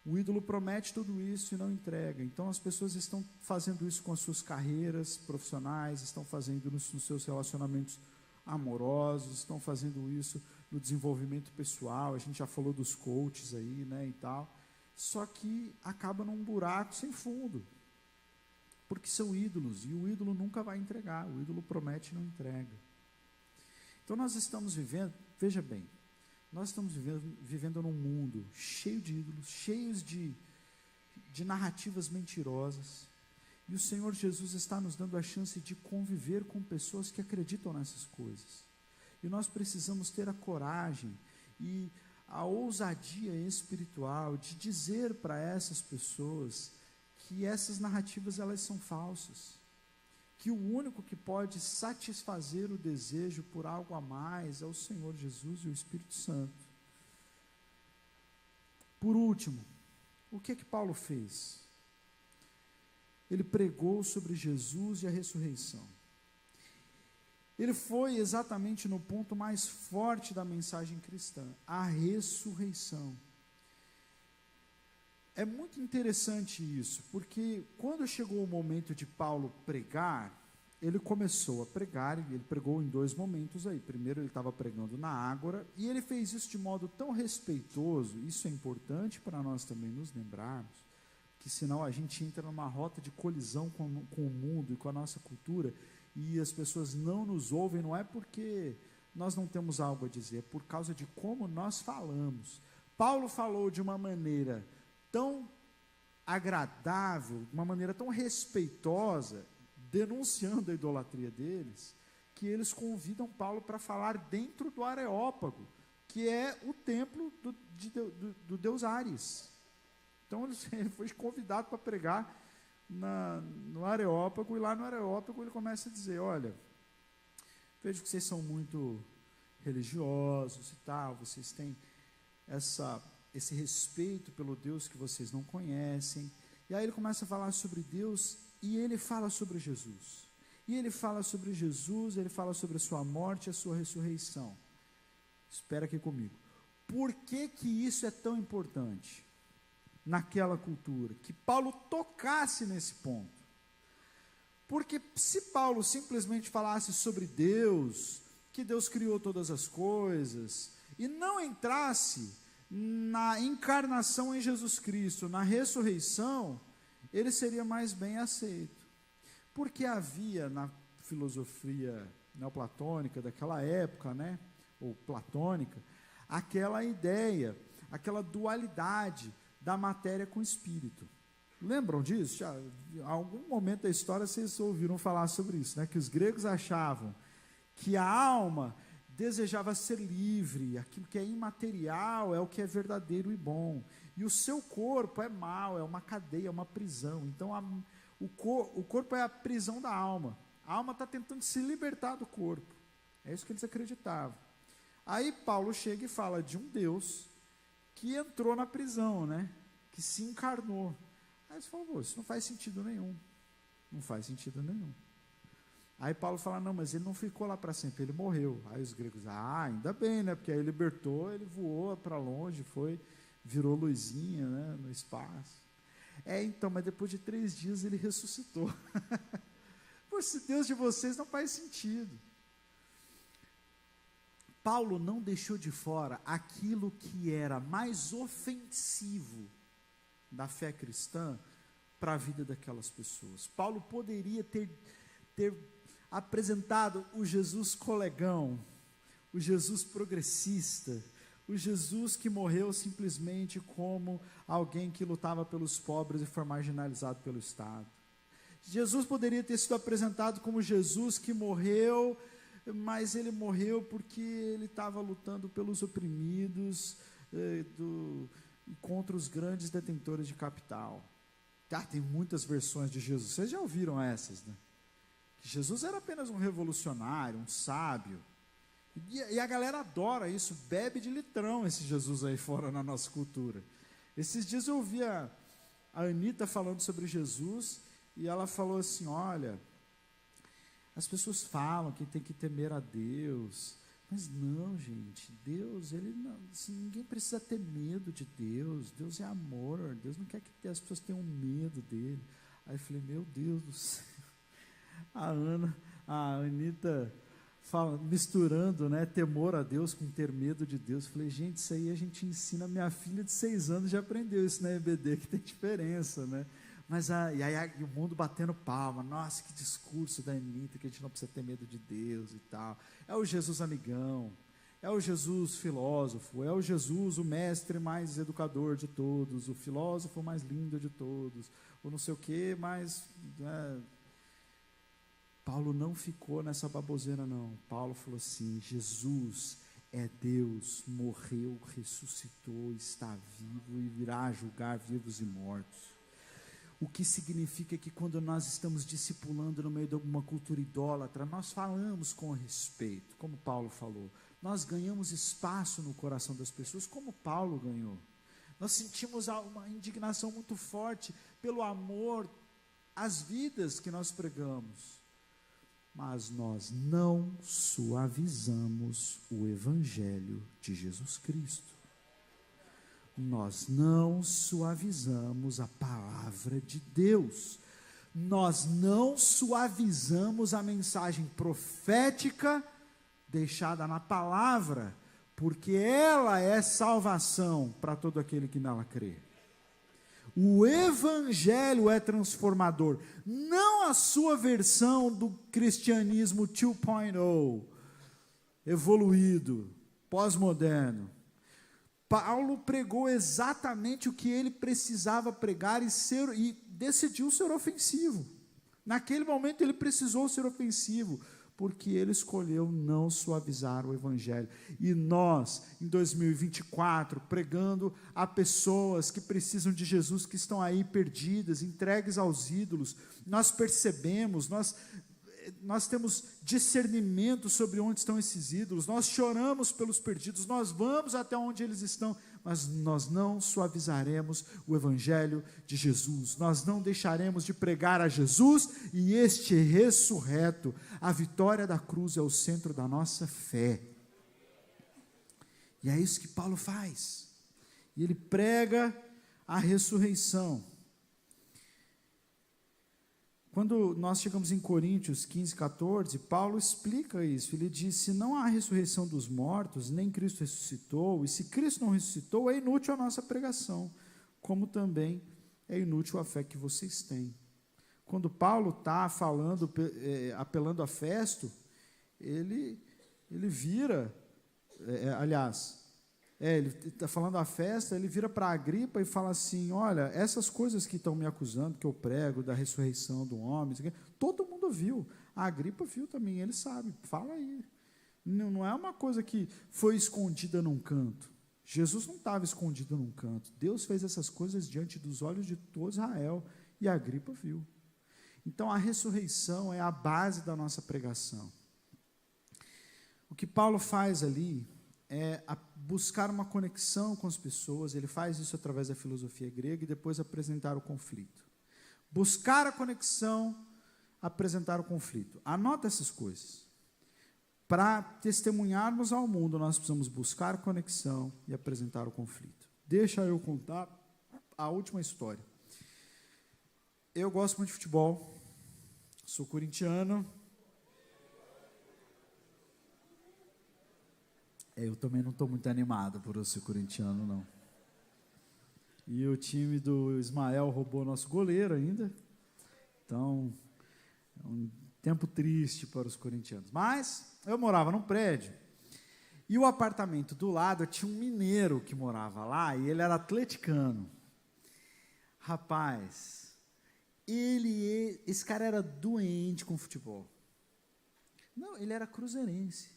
O ídolo promete tudo isso e não entrega. Então as pessoas estão fazendo isso com as suas carreiras profissionais, estão fazendo isso nos seus relacionamentos amorosos, estão fazendo isso no desenvolvimento pessoal. A gente já falou dos coaches aí, né, e tal. Só que acaba num buraco sem fundo, porque são ídolos, e o ídolo nunca vai entregar, o ídolo promete e não entrega. Então nós estamos vivendo, veja bem, nós estamos vivendo num mundo cheio de ídolos, cheios de narrativas mentirosas, e o Senhor Jesus está nos dando a chance de conviver com pessoas que acreditam nessas coisas, e nós precisamos ter a coragem e a ousadia espiritual de dizer para essas pessoas que essas narrativas, elas são falsas, que o único que pode satisfazer o desejo por algo a mais é o Senhor Jesus e o Espírito Santo. Por último, o que Paulo fez? Ele pregou sobre Jesus e a ressurreição. Ele foi exatamente no ponto mais forte da mensagem cristã, a ressurreição. É muito interessante isso, porque quando chegou o momento de Paulo pregar, ele começou a pregar, e ele pregou em dois momentos aí. Primeiro ele estava pregando na ágora, e ele fez isso de modo tão respeitoso. Isso é importante para nós também nos lembrarmos, que senão a gente entra numa rota de colisão com o mundo e com a nossa cultura, e as pessoas não nos ouvem, não é porque nós não temos algo a dizer, é por causa de como nós falamos. Paulo falou de uma maneira tão agradável, de uma maneira tão respeitosa, denunciando a idolatria deles, que eles convidam Paulo para falar dentro do Areópago, que é o templo do deus Ares. Então ele foi convidado para pregar no Areópago, e lá no Areópago ele começa a dizer, olha, vejo que vocês são muito religiosos e tal, vocês têm esse respeito pelo Deus que vocês não conhecem. E aí ele começa a falar sobre Deus, e ele fala sobre Jesus. E ele fala sobre Jesus, ele fala sobre a sua morte e a sua ressurreição. Espera aqui comigo. Por que que isso é tão importante naquela cultura? Que Paulo tocasse nesse ponto. Porque se Paulo simplesmente falasse sobre Deus, que Deus criou todas as coisas, e não entrasse na encarnação em Jesus Cristo, na ressurreição, ele seria mais bem aceito. Porque havia na filosofia neoplatônica daquela época, né, ou platônica, aquela ideia, aquela dualidade da matéria com o espírito. Lembram disso? Já, em algum momento da história vocês ouviram falar sobre isso, né? Que os gregos achavam que a alma desejava ser livre, aquilo que é imaterial é o que é verdadeiro e bom, e o seu corpo é mau, é uma cadeia, é uma prisão. Então o corpo é a prisão da alma. A alma está tentando se libertar do corpo. É isso que eles acreditavam. Aí Paulo chega e fala de um Deus que entrou na prisão, né? Que se encarnou. Aí eles falam, isso não faz sentido nenhum. Não faz sentido nenhum. Aí Paulo fala, não, mas ele não ficou lá para sempre, ele morreu. Aí os gregos, ainda bem, né? Porque aí libertou, ele voou para longe, virou luzinha, né? No espaço. Então, mas depois de 3 dias ele ressuscitou. Pô, esse Deus de vocês não faz sentido. Paulo não deixou de fora aquilo que era mais ofensivo da fé cristã para a vida daquelas pessoas. Paulo poderia ter apresentado o Jesus colegão, o Jesus progressista, o Jesus que morreu simplesmente como alguém que lutava pelos pobres e foi marginalizado pelo Estado. Jesus poderia ter sido apresentado como Jesus que morreu, mas ele morreu porque ele estava lutando pelos oprimidos contra os grandes detentores de capital. Tem muitas versões de Jesus, vocês já ouviram essas, né? Que Jesus era apenas um revolucionário, um sábio, e a galera adora isso, bebe de litrão esse Jesus aí fora na nossa cultura. Esses dias eu ouvi a Anitta falando sobre Jesus, e ela falou assim, olha, as pessoas falam que tem que temer a Deus, mas não, gente, Deus, ele não, assim, ninguém precisa ter medo de Deus, Deus é amor, Deus não quer que as pessoas tenham medo dele. Aí eu falei, meu Deus do céu, a Anitta misturando, né, temor a Deus com ter medo de Deus. Eu falei, gente, isso aí a gente ensina, minha filha de 6 anos já aprendeu isso na EBD, que tem diferença, né? Mas e aí o mundo batendo palma, nossa, que discurso da Anitta, que a gente não precisa ter medo de Deus e tal. É o Jesus amigão, é o Jesus filósofo, é o Jesus, o mestre mais educador de todos, o filósofo mais lindo de todos, ou não sei o que, mas Paulo não ficou nessa baboseira não. Paulo falou assim, Jesus é Deus, morreu, ressuscitou, está vivo e virá julgar vivos e mortos. O que significa que quando nós estamos discipulando no meio de alguma cultura idólatra, nós falamos com respeito, como Paulo falou. Nós ganhamos espaço no coração das pessoas, como Paulo ganhou. Nós sentimos uma indignação muito forte pelo amor às vidas que nós pregamos. Mas nós não suavizamos o Evangelho de Jesus Cristo. Nós não suavizamos a palavra de Deus. Nós não suavizamos a mensagem profética deixada na palavra, porque ela é salvação para todo aquele que nela crê. O Evangelho é transformador, não a sua versão do cristianismo 2.0, evoluído, pós-moderno. Paulo pregou exatamente o que ele precisava pregar e decidiu ser ofensivo. Naquele momento ele precisou ser ofensivo, porque ele escolheu não suavizar o evangelho. E nós, em 2024, pregando a pessoas que precisam de Jesus, que estão aí perdidas, entregues aos ídolos, nós percebemos, nós temos discernimento sobre onde estão esses ídolos, nós choramos pelos perdidos, nós vamos até onde eles estão, mas nós não suavizaremos o evangelho de Jesus, nós não deixaremos de pregar a Jesus e este ressurreto. A vitória da cruz é o centro da nossa fé, e é isso que Paulo faz, e ele prega a ressurreição. Quando nós chegamos em Coríntios 15, 14, Paulo explica isso, ele diz: se não há ressurreição dos mortos, nem Cristo ressuscitou, e se Cristo não ressuscitou, é inútil a nossa pregação, como também é inútil a fé que vocês têm. Quando Paulo está falando, apelando a Festo, ele vira, ele está falando a festa, ele vira para Agripa e fala assim: olha, essas coisas que estão me acusando, que eu prego, da ressurreição do homem, todo mundo viu, a Agripa viu também, ele sabe, fala aí, não é uma coisa que foi escondida num canto, Jesus não estava escondido num canto, Deus fez essas coisas diante dos olhos de todo Israel, e a Agripa viu. Então a ressurreição é a base da nossa pregação. O que Paulo faz ali é buscar uma conexão com as pessoas, ele faz isso através da filosofia grega e depois apresentar o conflito. Buscar a conexão, apresentar o conflito. Anota essas coisas. Para testemunharmos ao mundo, nós precisamos buscar conexão e apresentar o conflito. Deixa eu contar a última história. Eu gosto muito de futebol, sou corintiano. Eu também não estou muito animado por eu ser corintiano, não. E o time do Ismael roubou nosso goleiro ainda. Então, é um tempo triste para os corintianos. Mas eu morava num prédio. E o apartamento do lado tinha um mineiro que morava lá, e ele era atleticano. Rapaz, esse cara era doente com futebol. Não, ele era cruzeirense.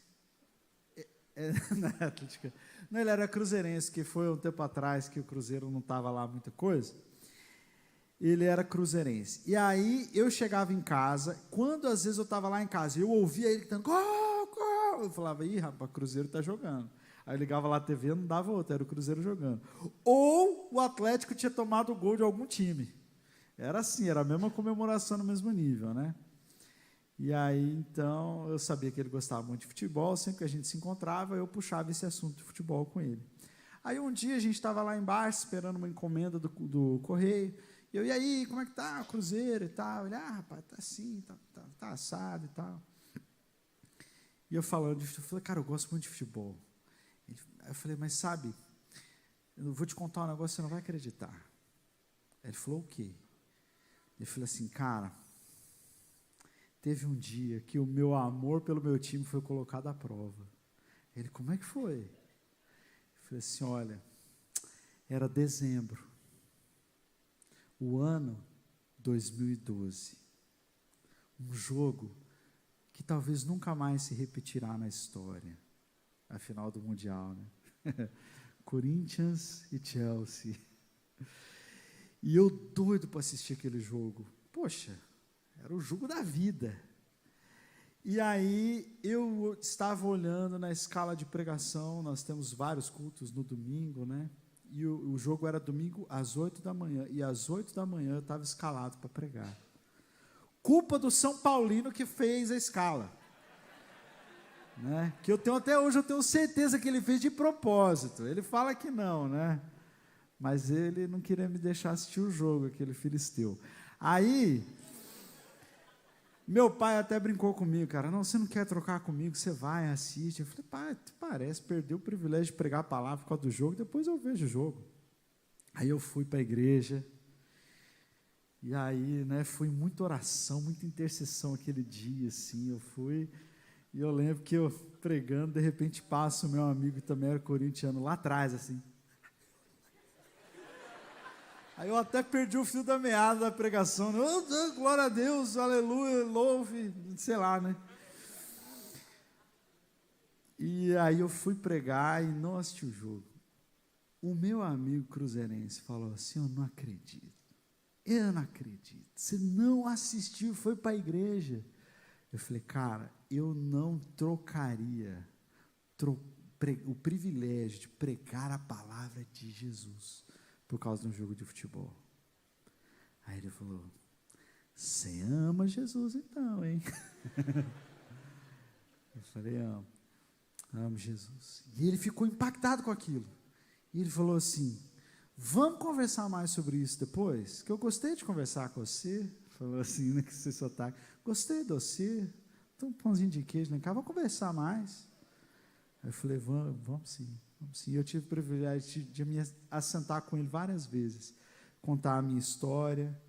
Não, ele era cruzeirense, que foi um tempo atrás que o Cruzeiro não estava lá muita coisa. Ele era cruzeirense. E aí eu chegava em casa, quando às vezes eu estava lá em casa, eu ouvia ele gritando: gol, gol! Eu falava: ih, rapaz, o Cruzeiro está jogando. Aí eu ligava lá a TV, não dava outra, era o Cruzeiro jogando. Ou o Atlético tinha tomado o gol de algum time. Era assim, era a mesma comemoração no mesmo nível, né? E aí, então, eu sabia que ele gostava muito de futebol, sempre que a gente se encontrava, eu puxava esse assunto de futebol com ele. Aí, um dia, a gente estava lá embaixo, esperando uma encomenda do correio, e eu: e aí, como é que tá o Cruzeiro e tal? Ele: ah, rapaz, tá assim, tá assado e tal. E eu falando de futebol, eu falei: cara, eu gosto muito de futebol. Aí eu falei: mas sabe, eu vou te contar um negócio que você não vai acreditar. Aí ele falou: o quê? Ele falou assim: cara, teve um dia que o meu amor pelo meu time foi colocado à prova. Ele: como é que foi? Eu falei assim: olha, era dezembro, o ano 2012, um jogo que talvez nunca mais se repetirá na história, a final do Mundial, né? Corinthians e Chelsea. E eu doido para assistir aquele jogo. Poxa, era o jogo da vida. E aí eu estava olhando na escala de pregação, nós temos vários cultos no domingo, né? E o jogo era domingo às 8 da manhã, e às 8 da manhã eu estava escalado para pregar. Culpa do São Paulino que fez a escala, né? Que eu tenho até hoje, eu tenho certeza que ele fez de propósito. Ele fala que não, né? Mas ele não queria me deixar assistir o jogo, aquele filisteu. Aí meu pai até brincou comigo: cara, não, você não quer trocar comigo, você vai, assiste. Eu falei: pai, parece, perdeu o privilégio de pregar a palavra por causa do jogo, depois eu vejo o jogo. Aí eu fui para a igreja, e aí, né, foi muita oração, muita intercessão aquele dia, assim, eu fui, e eu lembro que eu pregando, de repente passa o meu amigo que também era corintiano lá atrás, assim. Aí eu até perdi o fio da meada da pregação, né? Oh, glória a Deus, aleluia, louve, sei lá, né? E aí eu fui pregar e não assisti o jogo. O meu amigo cruzeirense falou assim: eu não acredito. Você não assistiu, foi para a igreja. Eu falei: cara, eu não trocaria o privilégio de pregar a palavra de Jesus por causa de um jogo de futebol. Aí ele falou: você ama Jesus então, hein? Eu falei: amo Jesus. E ele ficou impactado com aquilo. E ele falou assim: vamos conversar mais sobre isso depois? Que eu gostei de conversar com você. Falou assim, né, que você só tá. Gostei de você. Tem um pãozinho de queijo lá em casa, vamos conversar mais. Aí eu falei: vamos sim. E eu tive o privilégio de me assentar com ele várias vezes, contar a minha história,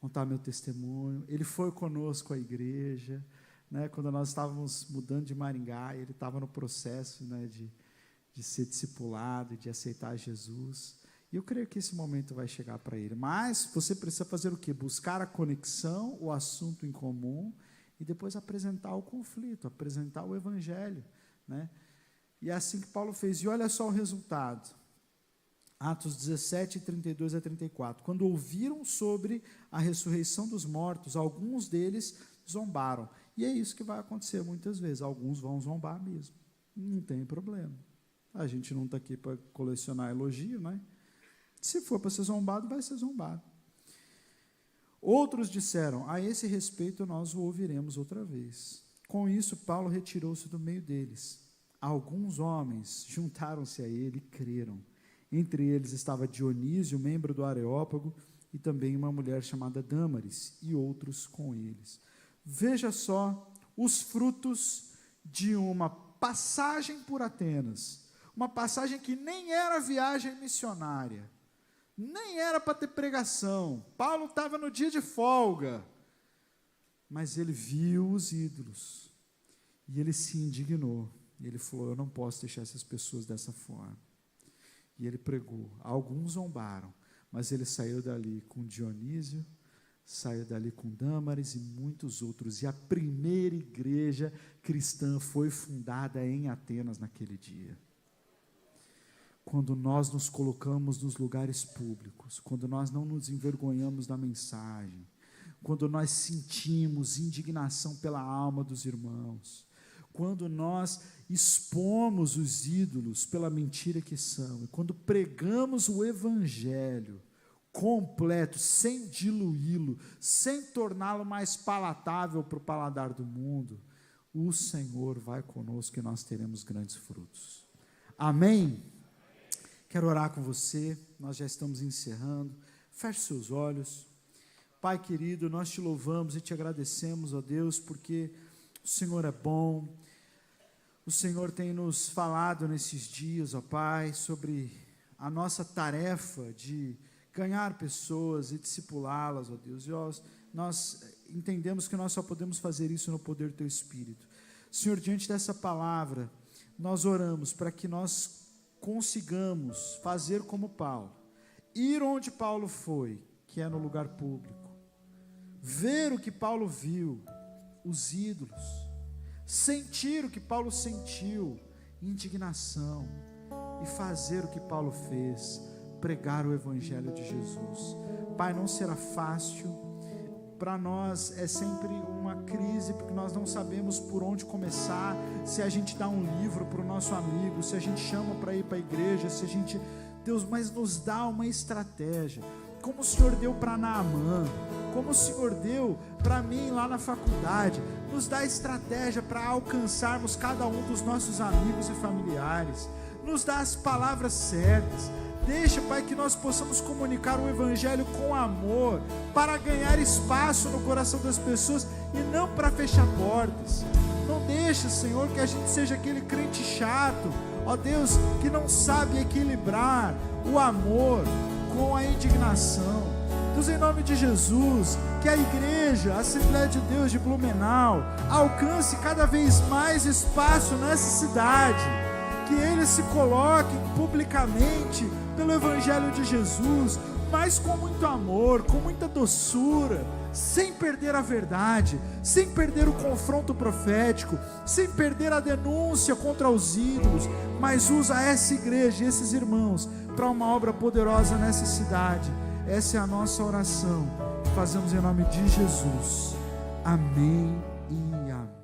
contar meu testemunho. Ele foi conosco à igreja, né, quando nós estávamos mudando de Maringá, ele estava no processo, né, de ser discipulado, de aceitar Jesus. E eu creio que esse momento vai chegar para ele. Mas você precisa fazer o quê? Buscar a conexão, o assunto em comum, e depois apresentar o conflito, apresentar o evangelho, né? E é assim que Paulo fez. E olha só o resultado. Atos 17, 32 a 34. Quando ouviram sobre a ressurreição dos mortos, alguns deles zombaram. E é isso que vai acontecer muitas vezes. Alguns vão zombar mesmo. Não tem problema. A gente não está aqui para colecionar elogio, né? Se for para ser zombado, vai ser zombado. Outros disseram: a esse respeito nós o ouviremos outra vez. Com isso, Paulo retirou-se do meio deles. Alguns homens juntaram-se a ele e creram. Entre eles estava Dionísio, membro do Areópago, e também uma mulher chamada Dâmaris, e outros com eles. Veja só os frutos de uma passagem por Atenas. Uma passagem que nem era viagem missionária, nem era para ter pregação. Paulo estava no dia de folga, mas ele viu os ídolos, e ele se indignou, e ele falou: eu não posso deixar essas pessoas dessa forma. E ele pregou. Alguns zombaram, mas ele saiu dali com Dionísio, saiu dali com Dâmaris e muitos outros, e a primeira igreja cristã foi fundada em Atenas naquele dia. Quando nós nos colocamos nos lugares públicos, quando nós não nos envergonhamos da mensagem, quando nós sentimos indignação pela alma dos irmãos, quando nós expomos os ídolos pela mentira que são, e quando pregamos o evangelho completo, sem diluí-lo, sem torná-lo mais palatável para o paladar do mundo, o Senhor vai conosco e nós teremos grandes frutos. Amém? Quero orar com você, nós já estamos encerrando. Feche seus olhos. Pai querido, nós te louvamos e te agradecemos, ó Deus, porque o Senhor é bom. O Senhor tem nos falado nesses dias, ó Pai, sobre a nossa tarefa de ganhar pessoas e discipulá-las, ó Deus. E nós entendemos que nós só podemos fazer isso no poder do Teu Espírito. Senhor, diante dessa palavra, nós oramos para que nós consigamos fazer como Paulo, ir onde Paulo foi, que é no lugar público, ver o que Paulo viu, os ídolos, sentir o que Paulo sentiu, indignação, e fazer o que Paulo fez, pregar o evangelho de Jesus. Pai, não será fácil, para nós é sempre uma crise, porque nós não sabemos por onde começar, se a gente dá um livro para o nosso amigo, se a gente chama para ir para a igreja, se a gente, Deus, mas nos dá uma estratégia, como o Senhor deu para Naamã, como o Senhor deu para mim lá na faculdade, nos dá estratégia para alcançarmos cada um dos nossos amigos e familiares, nos dá as palavras certas. Deixa, Pai, que nós possamos comunicar o evangelho com amor, para ganhar espaço no coração das pessoas e não para fechar portas. Não deixa, Senhor, que a gente seja aquele crente chato, ó Deus, que não sabe equilibrar o amor com a indignação. Deus, em nome de Jesus, que a igreja, a Assembleia de Deus de Blumenau, alcance cada vez mais espaço nessa cidade, que eles se coloquem publicamente pelo Evangelho de Jesus, mas com muito amor, com muita doçura, sem perder a verdade, sem perder o confronto profético, sem perder a denúncia contra os ídolos, mas usa essa igreja e esses irmãos para uma obra poderosa nessa cidade. Essa é a nossa oração, fazemos em nome de Jesus. Amém e amém.